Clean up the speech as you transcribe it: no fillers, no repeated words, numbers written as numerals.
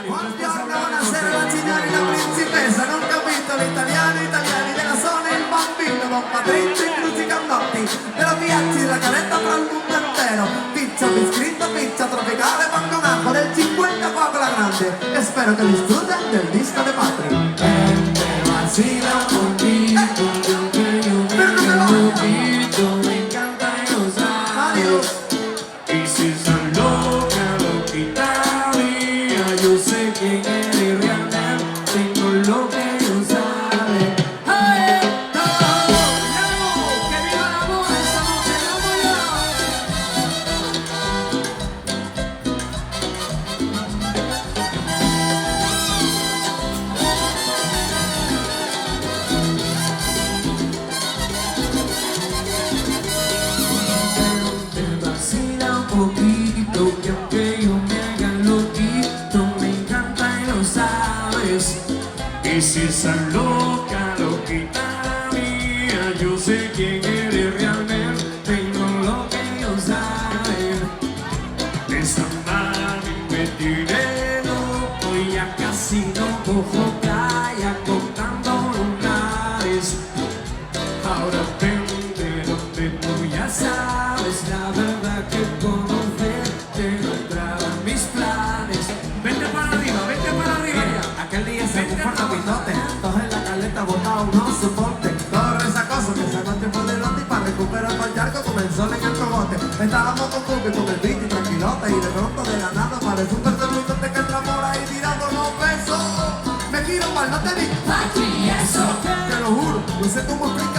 Buongiorno, buonasera la signora e la principessa. Non capito l'italiano, italiani della zona, il bambino Don Patrizio, i cruci cannotti della Piazzi, la caretta fra il mondo intero. Pizza biscritto, pizza tropicale, banconato del 50 poco la grande. E spero che disfruten del disco de Patri. Vacila un poquito, me encanta y lo sabes. Y si esa loquita mía, yo sé quién eres realmente, tengo lo que yo sabe. ¡Ay! ¡Que viva el amor esta noche! ¡Vamos ya! Poquito, que aunque yo me haga loquito, me encanta y lo sabes. Y si esa loquita mía, yo sé quién eres realmente, no lo que yo sabe. Esa mami me tiene loco y ya casi no cojo playa contando lunares. Ahora vente donde tú ya sabes la verdad que conocerte no entraba en mis planes. Vente para arriba, vente para arriba. Aquel día se fue por pitote, todos en la caleta botaron unos soportes. Todo esa cosa que sacó el tiempo de lote y para recuperar el charco comenzó en el cogote. Estábamos con Cubi, con el beat y tranquilote, y de pronto de la nada aparece un perseguidor que entra por ahí tirando los besos. Me giro mal, no te di Patri, eso. te lo juro, no sé cómo explicar.